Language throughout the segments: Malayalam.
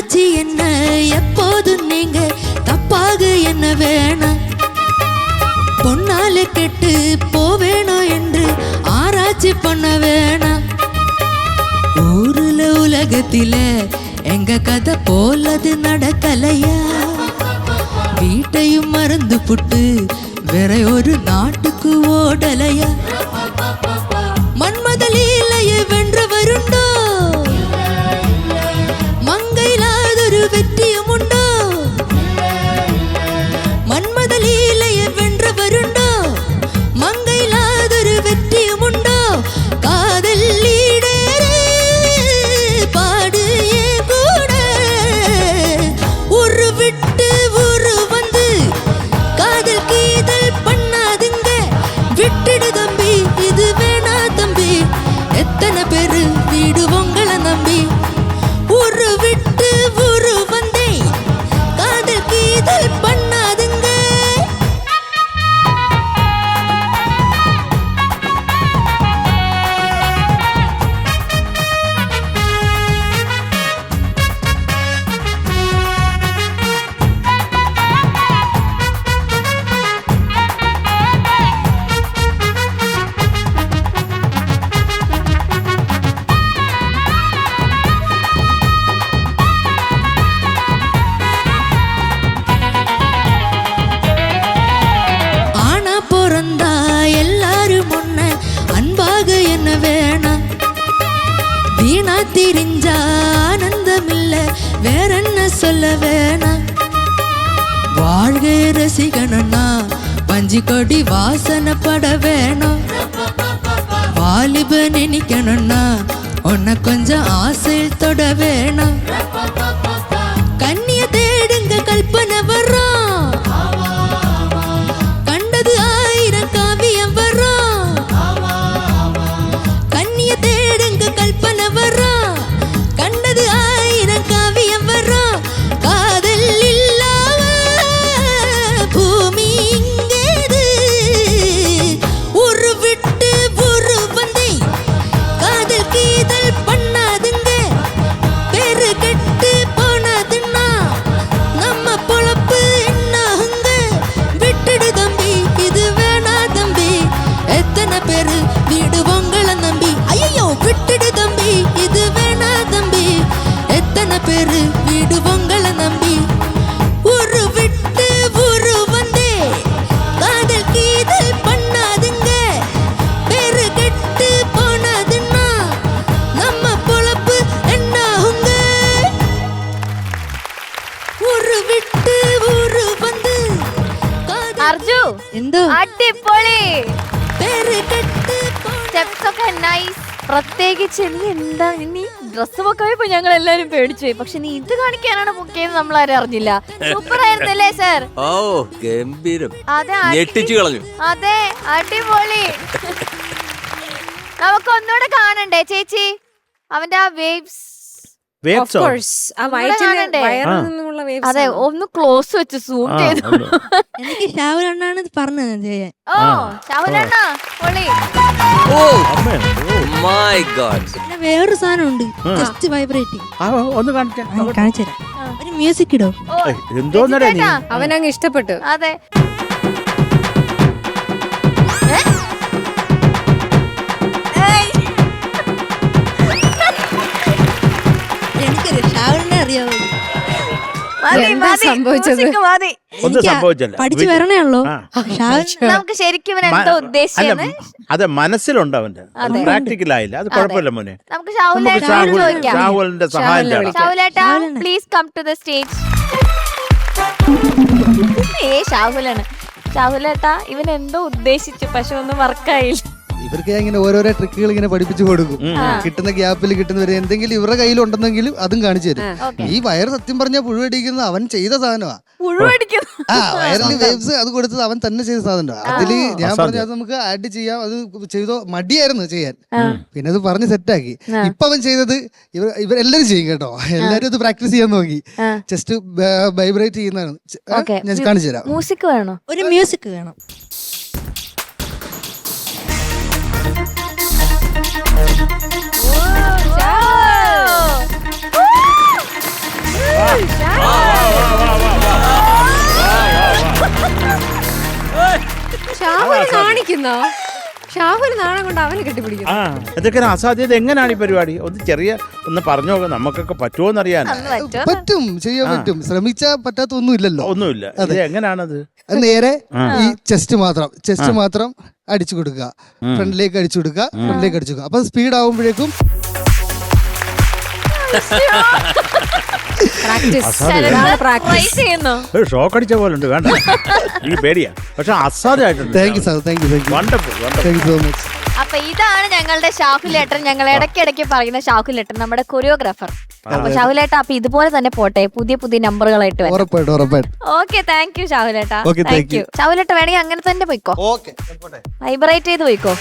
நினைச்சு என்ன எப்போதும் நீங்க தப்பாக என்ன வேணாம். பொன்னால கெட்டு போவேணோ என்று ஆராய்ச்சி பண்ண வேணாம். ஊருல உலகத்தில எங்க கதை போலது நடக்கலையா? வீட்டையும் மறந்து புட்டு வேற ஒரு நாட்டுக்கு ஓடலையா? மன்மதலீலையை வென்றவருண்டோ? மங்கையிலாதொரு வெற்றியும் உண்டோ? மன்மதலீலையை வென்றவருண்டோ? மங்கையிலாதொரு வெற்றியும் உண்டோ? காதல் ஈடேறு பாடு ஏன் கூட ஊரு விட்டு ஊரு வந்து காதல் கீதல் பண்ணாதுங்க. விட்டுடு தம்பி, இது வேணா தம்பி. எத்தனை பேரு வீடு உங்களை நம்பி ஊரு விட்டு ஊரு வந்தே காதல் கீதல் பண்ணாதுங்க. ஆனா பிறந்தா எல்லாரும் முன்ன அன்பாக என்ன வேணாம். வீணா திரிஞ்சா ஆனந்தமில்ல வேற என்ன சொல்ல வேணாம். வாழ்கை ரசிகணும்னா பஞ்சு கொடி வாசனை பட வேணும். வாலிப நினைக்கணும்னா உன்னை கொஞ்சம் ஆசையில் தொட வேணும். கண்ணிய தேடுங்க கல்பனை வரும். கண்டது ஆயிரம் காவியம் வரும். கண்ணிய தேடுங்க கல்பனை வரும். கண்டது ஆயிரம் காவியம் வரும். காதல் இல்லாம பூமி இங்கேது. ஊரு விட்டு ஊரு வந்தே காதல் கீதல் பண்ணாதுங்க. பேரு கெட்டு போனதுன்னா நம்ம பொழப்பு என்னாகுங்க. விட்டுடு தம்பி, இது வேணா தம்பி. எத்தனை பேரு வீடு உங்களை நம்பி. ஐயோ விட்டுடு தம்பி, இது வேணா தம்பி. எத்தனை பேரு வீடு உங்களை நம்பி ஊரு விட்டு ஊரு வந்தே காதல் கீதல் பண்ணாதுங்க. பேரு கெட்டு போனதுன்னா நம்ம பொழப்பு என்னாகுங்க. ஊரு விட்டு ஊரு வந்து കാതൽ അർജു എന്തോ അടിപൊളി പേര് കെട്ട് സ്റ്റെപ്സ് ഒക്കെ നൈസ്. പ്രത്യേകിച്ച് നീ എന്താ നീ ഡ്രസ് ഒക്കെ പോയപ്പോ ഞങ്ങൾ എല്ലാരും പേടിച്ചു പോയി. പക്ഷെ നീ ഇത് കാണിക്കാനാണ് ബുക്ക് ചെയ്ത് നമ്മൾ ആരും അറിഞ്ഞില്ല. Super ആയിരുന്നല്ലേ sir? ഓ ഗംഭീരം, അതെ ഞെട്ടിച്ചു കളഞ്ഞു. അതെ അടിപൊളി. നമുക്ക് ഒന്നുകൂടെ കാണണ്ടേ ചേച്ചി അവന്റെ ആ വേവ്സ്? അതെ ഒന്ന് ക്ലോസ് വെച്ച് സൂം ചെയ്തു. എനിക്ക് ഷാവുലാണ് പറഞ്ഞത് ചെയ്യാൻ. ഓ ശവലണ്ണ പൊളി. ഓ മൈ ഗോഡ്, പിന്നെ വേറൊരു സാധനം ഉണ്ട്, ജസ്റ്റ് വൈബ്രേറ്റിംഗ്. ഒന്ന് കാണിച്ചു കാണിച്ചുതരാം. ഒരു മ്യൂസിക് ഇടോ. എന്തോന്നടാ അവനങ്ങ് ഇഷ്ടപ്പെട്ടു. അതെ എനിക്കറിയാം, ഷാവുലിനെ അറിയാവൂ. പഠിച്ചു വരണേയുള്ളൂ. നമുക്ക് ശരിക്കും എന്തോ ഉദ്ദേശിച്ചത് അതെ മനസ്സിലുണ്ട് അവന്റെ, പ്രാക്ടിക്കൽ ആയില്ല. അത് കുഴപ്പമില്ല മോനെ. നമുക്ക് ഷാവുലിന്റെ സഹായം. ഷാവുലേട്ടാ please come to the stage. ഷാഹുലാണ്. ഷാഹുലേട്ടാ ഇവൻ എന്തോ ഉദ്ദേശിച്ചു, പക്ഷെ ഒന്നും വർക്കായില്ല. ഇവർക്ക് ഇങ്ങനെ ഓരോരോ ട്രിക്കുകൾ ഇങ്ങനെ പഠിപ്പിച്ചു കൊടുക്കും. കിട്ടുന്ന ഗ്യാപ്പിൽ കിട്ടുന്നവരെ എന്തെങ്കിലും ഇവരുടെ കയ്യിലുണ്ടെന്നെങ്കിലും അതും കാണിച്ചു തരും. ഈ വയർ സത്യം പറഞ്ഞാൽ പുഴുവടിക്കുന്നത് അവൻ ചെയ്ത സാധനമാണ്. വയറിൽ വേവ്സ് അത് കൊടുത്തത് അവൻ തന്നെ ചെയ്ത സാധനമാണ്. അതില് ഞാൻ പറഞ്ഞു അത് നമുക്ക് ആഡ് ചെയ്യാം. അത് ചെയ്തോ മടിയായിരുന്നു ചെയ്യാൻ, പിന്നെ അത് പറഞ്ഞ് സെറ്റാക്കി. ഇപ്പൊ അവൻ ചെയ്തത് ഇവരെല്ലാരും ചെയ്യും കേട്ടോ. എല്ലാരും അത് പ്രാക്ടീസ് ചെയ്യാൻ നോക്കി. ജസ്റ്റ് വൈബ്രേറ്റ് ചെയ്യുന്നതാണ്. ഞാൻ കാണിച്ചു തരാം. മ്യൂസിക് വേണോ? ഒരു മ്യൂസിക് വേണം. കെട്ടിപ്പിടിക്കുന്നോ? ഷാഹുൽ നാണം കൊണ്ട് അവനെ കെട്ടിപ്പിടിക്കുന്നു. ആ ഇതൊക്കെ ഒരു അസാധ്യത. എങ്ങനെയാണ് ഈ പരിപാടി? ഒന്ന് പറഞ്ഞു നോക്കാം, നമുക്കൊക്കെ പറ്റുമോന്നറിയാൻ. പറ്റും, ചെയ്യാൻ പറ്റും. ശ്രമിച്ചാ പറ്റാത്ത ഒന്നുമില്ലല്ലോ. ഒന്നുമില്ല. ഇത് എങ്ങനെയാണത്? നേരെ ഈ ചെസ്റ്റ് മാത്രം അടിച്ചു കൊടുക്കുക, ഫ്രണ്ടിലേക്ക് അടിച്ചു കൊടുക്കുക, ഫ്രണ്ടിലേക്ക് അടിച്ചു കൊടുക്കുക. അപ്പൊ സ്പീഡ് ആവുമ്പോഴേക്കും ഷോക്ക് അടിച്ച പോലെ ഉണ്ട്. വേണ്ട, എനിക്ക് പേടിയാ. പക്ഷെ അസാധ്യമായിട്ടുണ്ട്. Thank you sir, thank you wonderful. So much. അപ്പൊ ഇതാണ് ഞങ്ങളുടെ ഷാഹുലേട്ടൻ. ഞങ്ങൾ ഇടയ്ക്കിടയ്ക്ക് പറയുന്ന ഷാഹുലേട്ടൻ, നമ്മുടെ കൊറിയോഗ്രാഫർ. അപ്പൊ ഷാഹുലേട്ട, അപ്പൊ ഇതുപോലെ തന്നെ പോട്ടെ, പുതിയ നമ്പറുകളായിട്ട് വരാം. ഉറപ്പായിട്ടും. ഓക്കെ, താങ്ക് യു ഷാഹുലേട്ട. Okay, thank you. ഷാഹുലേട്ട വേണമെങ്കിൽ അങ്ങനെ തന്നെ പോയിക്കോ, വൈബ്രേറ്റ് ചെയ്ത് പോയിക്കോ.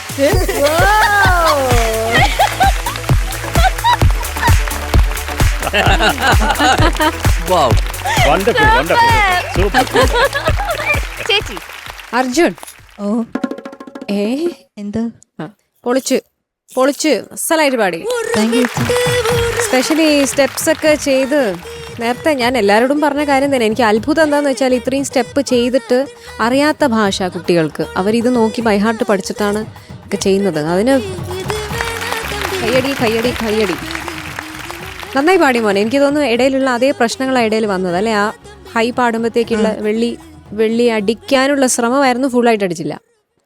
Wow. വണ്ടർഫുൾ. സൂപ്പർ. ചേച്ചി അർജുൻ, ഓ എന്താ? പൊളിച്ച് അസലായിട്ട് പാടി. സ്പെഷ്യലി സ്റ്റെപ്സ് ഒക്കെ ചെയ്ത്. നേരത്തെ ഞാൻ എല്ലാവരോടും പറഞ്ഞ കാര്യം തന്നെ. എനിക്ക് അത്ഭുതം എന്താണെന്ന് വെച്ചാൽ ഇത്രയും സ്റ്റെപ്പ് ചെയ്തിട്ട് അറിയാത്ത ഭാഷ കുട്ടികൾക്ക് അവരിത് നോക്കി ബൈഹാർട്ട് പഠിച്ചിട്ടാണ് ഒക്കെ ചെയ്യുന്നത്. അതിന് കയ്യടി. നന്നായി പാടി മോനെ. എനിക്ക് തോന്നുന്നു ഇടയിലുള്ള അതേ പ്രശ്നങ്ങളാണ് ഇടയിൽ വന്നത് അല്ലെ? ആ ഹൈ പാടുമ്പോഴത്തേക്കുള്ള വെള്ളി അടിക്കാനുള്ള ശ്രമമായിരുന്നു, ഫുള്ളായിട്ട് അടിച്ചില്ല.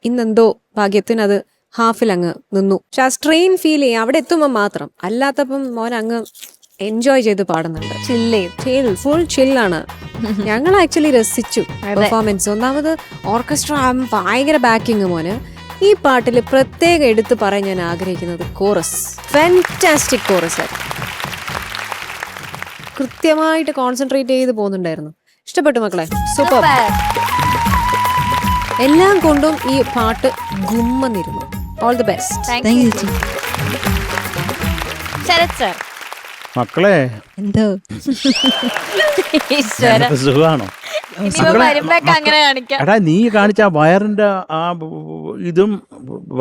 ഇന്നെന്തോ ഭാഗ്യത്തിന് അത് ഹാഫിൽ അങ്ങ് നിന്നു. പക്ഷെ ആ സ്ട്രെയിൻ ഫീൽ ചെയ്യും അവിടെ എത്തുമ്പോൾ മാത്രം. അല്ലാത്തപ്പം മോൻ അങ്ങ് എൻജോയ് ചെയ്ത് പാടുന്നുണ്ട്. ഫുൾ ചില്ലാണ്. ഞങ്ങൾ ആക്ച്വലി രസിച്ചു പെർഫോമൻസ്. ഒന്നാമത് ഓർക്കസ്ട്ര ഭയങ്കര ബാക്കിങ് മോന്. ഈ പാട്ടിൽ പ്രത്യേകം എടുത്ത് പറയാൻ ഞാൻ ആഗ്രഹിക്കുന്നത് കോറസ്. Fantastic chorus. കൃത്യമായിട്ട് കോൺസെൻട്രേറ്റ് ചെയ്ത് പോകുന്നുണ്ടായിരുന്നു. ഇഷ്ടപ്പെട്ടു മക്കളെ, സൂപ്പർ. എല്ലാം കൊണ്ടും ഈ പാട്ട് ഗുമ്മെന്നിരുന്നു. All the best. Thank you ചേച്ചി. ശരത് സർ. മക്കളെ എന്തോ സുഖാണോ? അങ്ങനെ കാണിക്കാം. എടാ, നീ കാണിച്ച ആ വയറിന്റെ ആ ഇതും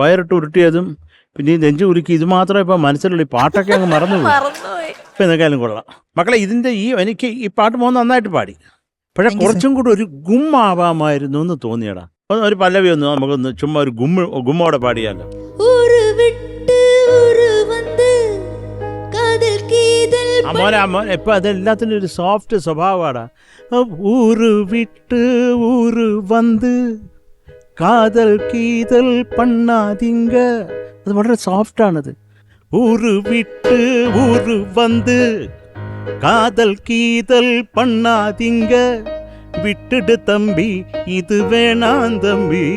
വയറിട്ട് ഉരുട്ടിയതും പിന്നെ ഈ നെഞ്ചു ഉരുക്കി, ഇത് മാത്രമേ ഇപ്പൊ മനസ്സിലുള്ള. ഈ പാട്ടൊക്കെ അങ്ങ് മറന്നുപോയി. ഇപ്പൊ എന്തൊക്കെയാലും കൊള്ളാം മക്കളെ. ഇതിന്റെ എനിക്ക് ഈ പാട്ട് മോൻ നന്നായിട്ട് പാടി. പക്ഷെ കുറച്ചും കൂടെ ഒരു ഗുമ്മാവാമായിരുന്നു എന്ന് തോന്നിയടാ. ഒരു പല്ലവി ഒന്ന് നമുക്കൊന്ന് ചുമ്മാ ഒരു ഗുമ്മോടെ പാടിയാലോ? മോനെ ഇപ്പൊ അതെല്ലാത്തിനും ഒരു സോഫ്റ്റ് സ്വഭാവമാടാ. ഊറ് വിട്ട് ഊറ് വന്ന് കാതൽ കീതൽ പണ്ണാതിങ്ക. അത് വളരെ സോഫ്റ്റ് ആണത്. ഊറ് വിട്ട് ഊറ് വന്ന് കാതൽ കീതൽ പണ്ണാതിങ്ക. വിട്ടിട്ട് തമ്പി ഇത് വേണാം തമ്പി,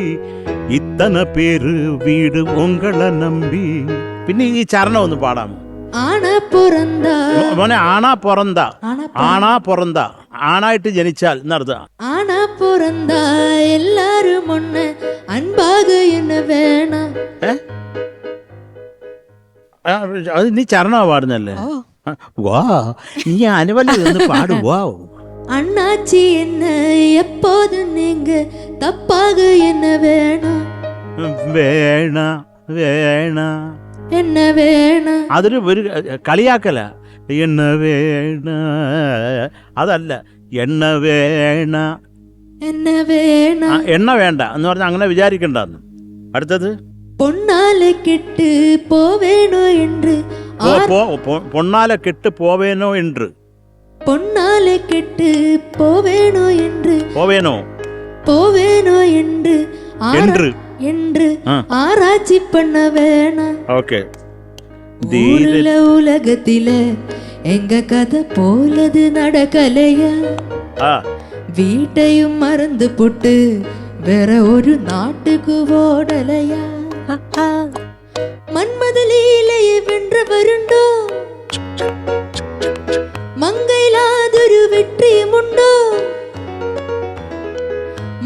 ഇത്തனை പേര് വീട് ഉങ്ങളെ നമ്പി. പിന്നെ ഈ ചരണം ഒന്ന് പാടാമോ? മോനെ, ആണാ പൊറന്ത ആണായിട്ട് ജനിച്ചാൽ എന്നർത്ഥം. ആണാ പൊറന്ത എല്ലാരും ഒண்ணு അൻപാക എന്ന വേണ. അത് നീ ചരണ പാടുന്നല്ലേ? വാ, നീ അനുവല്ലി ഒന്ന് പാടുവാ. அண்ணாச்சி என்ன எப்போது நீங்க தப்பாக என்ன வேணும் என்ன வேണം. അതൊരു കളിയാക്കല. എണ്ണ വേണ അതല്ല, എണ്ണ വേണ എണ്ണ വേണ്ട എന്ന് പറഞ്ഞാൽ അങ്ങനെ വിചാരിക്കണ്ടെന്ന്. അടുത്തത് പൊന്നാലെ കെട്ട് പോവേണോ என்று പൊന്നാലെ കെട്ട് പോവേനോ என்று. பொன்னாலே கெட்டு போவேனோ என்று என்று ஆராய்ச்சி பண்ண வேணாம். ஓகே. ஊருல உலகத்தில எங்க கதை போலது நடக்கலையா? வீட்டையும் மறந்து போட்டு வேற ஒரு நாட்டுக்கு ஓடலையா? மன்மதலீலையை வென்றவருண்டோ? മംഗയിലാതൊരു വെற்றிയുമുണ്ടോ?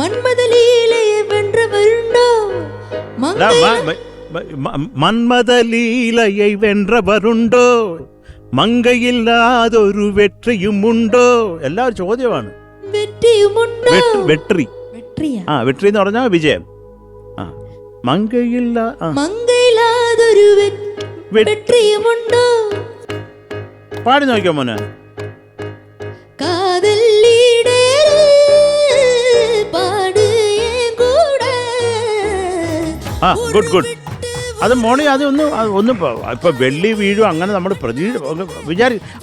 മന്മദലീലയെ വെன்றവരുണ്ടോ? മന്മദലീലയെ വെன்றവരുണ്ടോ? മംഗയില്ലാതൊരു വെற்றிയുമുണ്ടോ? എല്ലാവരും ചോദ്യമാണ്. വെற்றிയുമുണ്ടോ? വെട്രി എന്ന് പറഞ്ഞാൽ വിജയം. മംഗയില്ലാതൊരു വെற்றிയുമുണ്ടോ? പാടി നോക്കിയോ മോനെ? ആ ഗുഡ് ഗുഡ്. അത് മോളി അത് ഒന്നും ഇപ്പൊ വെള്ളി വീഴും അങ്ങനെ നമ്മൾ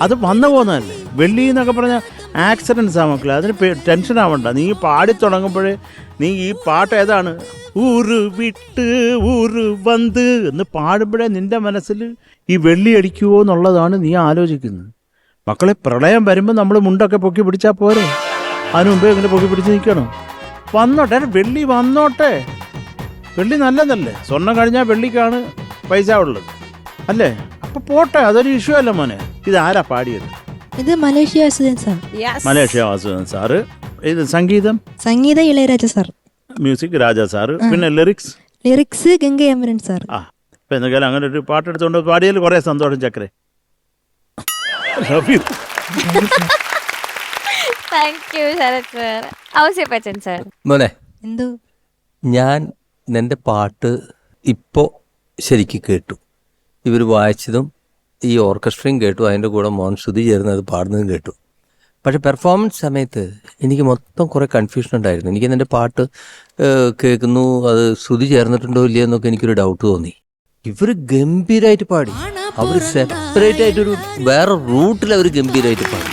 അത് വന്നു പോകുന്നതല്ലേ. വെള്ളി എന്നൊക്കെ പറഞ്ഞാൽ ആക്സിഡൻസ് ആ മക്കളെ, അതിന് ടെൻഷൻ ആവണ്ട. നീ പാടി തുടങ്ങുമ്പോഴേ നീ ഈ പാട്ട് ഏതാണ്, ഊറ് വിട്ട് ഊറ് വന്ന് എന്ന് പാടുമ്പോഴേ നിന്റെ മനസ്സിൽ ഈ വെള്ളി അടിക്കുമോ എന്നുള്ളതാണ് നീ ആലോചിക്കുന്നത്. മക്കളെ പ്രളയം വരുമ്പോൾ നമ്മൾ മുണ്ടൊക്കെ പൊക്കി പിടിച്ചാൽ പോരെ, അതിന് മുമ്പേ ഇങ്ങനെ പൊക്കി പിടിച്ച് നിൽക്കണം. വന്നോട്ടെ, വെള്ളി വന്നോട്ടെ. വെള്ളി നല്ലതല്ലേ, സ്വർണം കഴിഞ്ഞാൽ വെള്ളിക്കാണ് പൈസ ഉള്ളത് അല്ലേ. അപ്പൊ പോട്ടെ, അതൊരു ഇഷ്യൂ അല്ല മോനെ. ഇത് ആരാ പാടിയത്? ഇത് Malaysia Vasudevan sir. Malaysia Vasudevan sir. ഇത് സംഗീതം Ilaiyaraaja sir. Music Raja sir. പിന്നെ ലിറിക്സ് ഗംഗൈ അമരൻ സാർ. ആ ഇപ്പൊ എന്തെങ്കിലും അങ്ങനെ ഒരു പാട്ടെടുത്തോണ്ട് പാടിയതിൽ കുറെ സന്തോഷം ചക്കരെ. Thank you Sharath sir. Ouseppachan sir. മോനെ, എന്തോ ഞാൻ നിന്റെ പാട്ട് ഇപ്പോൾ ശരിക്കും കേട്ടു. ഇവർ വായിച്ചതും ഈ ഓർക്കസ്ട്രയും കേട്ടു, അതിൻ്റെ കൂടെ മോൻ ശ്രുതി ചേർന്ന് അത് പാടുന്നതും കേട്ടു. പക്ഷെ പെർഫോമൻസ് സമയത്ത് എനിക്ക് മൊത്തം കുറേ കൺഫ്യൂഷൻ ഉണ്ടായിരുന്നു. എനിക്ക് നിൻ്റെ പാട്ട് കേൾക്കുന്നു, അത് ശ്രുതി ചേർന്നിട്ടുണ്ടോ ഇല്ലയോ എന്നൊക്കെ എനിക്കൊരു ഡൗട്ട് തോന്നി. ഇവർ ഗംഭീരമായിട്ട് പാടി, അവർ സെപ്പറേറ്റ് ആയിട്ടൊരു വേറെ റൂട്ടിൽ അവർ ഗംഭീരമായിട്ട് പാടി.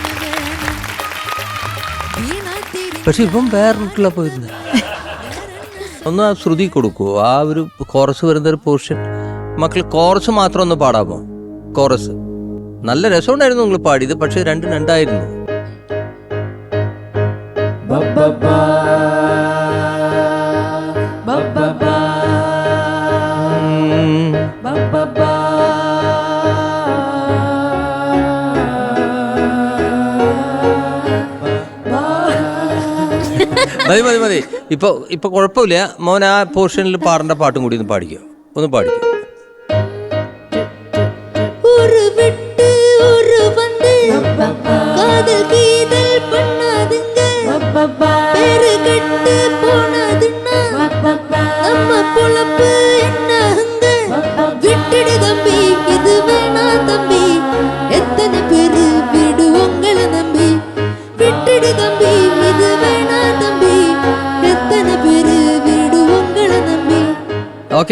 പക്ഷെ ഇപ്പം വേറെ റൂട്ടിലാണ് പോയിരുന്നത്. ഒന്ന് ആ ശ്രുതി കൊടുക്കുമോ? ആ ഒരു കോറസ് വരുന്ന ഒരു പോർഷൻ മക്കൾ കോറസ് മാത്രം ഒന്ന് പാടാമോ? കോറസ് നല്ല രസമുണ്ടായിരുന്നു നിങ്ങൾ പാടിയത്, പക്ഷെ രണ്ടായിരുന്നു. മതി. ഇപ്പൊ കുഴപ്പമില്ല മോൻ, ആ പോർഷനിൽ പാടേണ്ട പാട്ടും കൂടി ഒന്ന് പാടിക്കോ.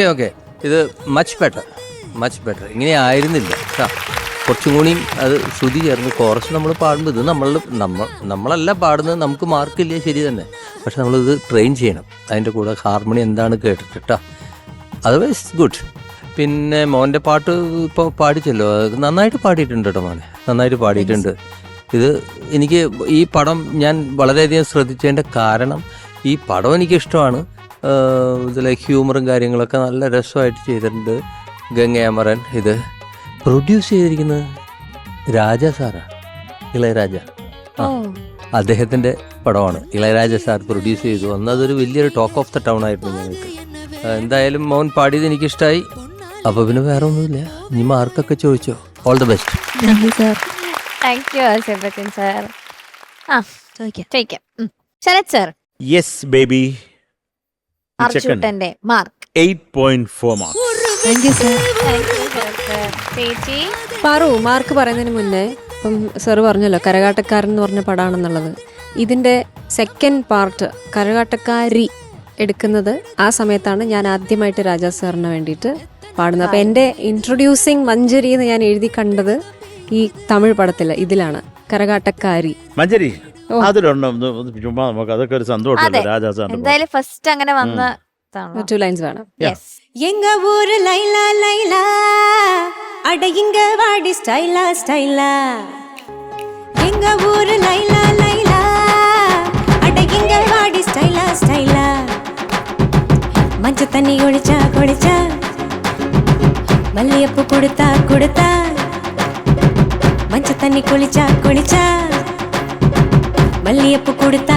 ഓക്കെ ഇത് മച്ച് ബെറ്റർ. ഇങ്ങനെ ആയിരുന്നില്ല കേട്ടോ. കുറച്ചും കൂടി അത് ശ്രുതി ചേർന്ന് കോറസ് നമ്മൾ പാടുമ്പോൾ ഇത് നമ്മളല്ല പാടുന്നത്, നമുക്ക് മാർക്കില്ല, ശരി തന്നെ. പക്ഷെ നമ്മളിത് ട്രെയിൻ ചെയ്യണം. അതിൻ്റെ കൂടെ ഹാർമണി എന്താണ് കേട്ടിട്ട് കേട്ടോ. Otherwise good. പിന്നെ മോൻ്റെ പാട്ട് ഇപ്പോൾ പാടിച്ചല്ലോ, നന്നായിട്ട് പാടിയിട്ടുണ്ട് കേട്ടോ മോനെ, നന്നായിട്ട് പാടിയിട്ടുണ്ട്. ഇത് എനിക്ക് ഈ പടം ഞാൻ വളരെയധികം ശ്രദ്ധിച്ചതിൻ്റെ കാരണം ഈ പടം എനിക്കിഷ്ടമാണ്. ഇതിലെ ഹ്യൂമറും കാര്യങ്ങളൊക്കെ നല്ല രസമായിട്ട് ചെയ്തിട്ടുണ്ട്. ഗംഗൈ അമരൻ. ഇത് പ്രൊഡ്യൂസ് ചെയ്തിരിക്കുന്നത് രാജാ സാറാണ്, ഇളയരാജ. അദ്ദേഹത്തിൻ്റെ പടമാണ്. ഇളയരാജ സാർ പ്രൊഡ്യൂസ് ചെയ്തു. അതൊരു വലിയൊരു ടോക്ക് ഓഫ് ദ ടൗൺ ആയിരുന്നു ഞങ്ങൾക്ക്. എന്തായാലും മോൻ പാടിയത് എനിക്കിഷ്ടമായി. അപ്പോൾ പിന്നെ വേറെ ഒന്നുമില്ല, ഇനി മാർക്കൊക്കെ ചോദിച്ചോ. All the best. Thank you Ouseppachan sir. ചോദിക്കാം. ശരത് സർ. Yes baby. അർജുട്ടന്റെ mark 8.4 mark. Thank you sir. ചേച്ചി പാറു, മാർക്ക് പറയുന്നതിന് മുന്നേ ഇപ്പം സർ പറഞ്ഞല്ലോ കരകാട്ടക്കാരൻ എന്ന് പറഞ്ഞ പടാണെന്നുള്ളത്. ഇതിൻ്റെ സെക്കൻഡ് പാർട്ട് കരകാട്ടക്കാരി എടുക്കുന്നത് ആ സമയത്താണ് ഞാൻ ആദ്യമായിട്ട് രാജാ സാറിന് വേണ്ടിയിട്ട് പാടുന്നത്. അപ്പം എൻ്റെ ഇൻട്രൊഡ്യൂസിങ് മഞ്ജരി എന്ന് ഞാൻ എഴുതി കണ്ടത് ഈ തമിഴ് പടത്തിൽ ഇതിലാണ്, കരകാട്ടക്കാരി. മഞ്ജരി അതിലുണ്ടോ ചുമ്മാ നമുക്ക് അതൊക്കെ ഒരു സന്തോഷമല്ലേ രാജാ സാറിന്റെ. എന്തായാലും ഫസ്റ്റ് അങ്ങനെ വന്ന 2 ലൈൻസ് വേണം. எங்க ஊரு லைலா லைலா அட இங்க வாடி ஸ்டைலா ஸ்டைலா. எங்க ஊரு லைலா லைலா அட இங்க வாடி ஸ்டைலா ஸ்டைலா. மஞ்ச தண்ணி குடிச்சா மல்லியப்பூ கொடுத்தா மஞ்ச தண்ணி குளிச்சா மல்லியப்பூ கொடுத்தா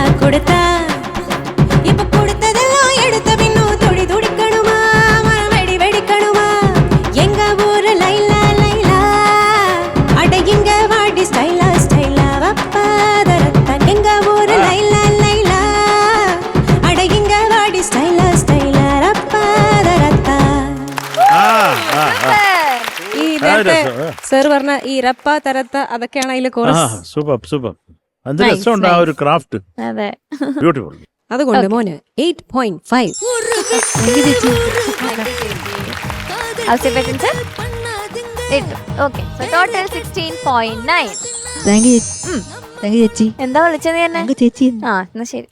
இப்ப கொடுத்ததெல்லாம் எடுத்த பின்னும் துடி துடிக்கணுமா, வெடி வெடிக்கணுமா. எங்க ஊரு லைலா லைலா அட இங்க வாடி ஸ்டைலா ஸ்டைலா. வப்பாதரத்தா எங்க ஊரு லைலா லைலா அட இங்க வாடி ஸ்டைலா ஸ்டைலா. ரப்பாதரத்தா. ഈ നേരത്തെ സർ പറഞ്ഞ ഈ റപ്പ തരത്ത അതൊക്കെയാണ് അതിൽ കോറസ്. സൂപ്പർ. അത് രസമുണ്ട് ആ ഒരു ക്രാഫ്റ്റ്. അതെ. ബ്യൂട്ടിഫുൾ. അതുകൊണ്ട് മോന് 8.5. ഔസേപ്പേട്ടൻ ഓക്കെ ടോട്ടൽ 16.9. താങ്ക് യു ചേച്ചി. എന്താ വിളിച്ചത് തന്നെ? ചേച്ചി ആ എന്നാ ശരി.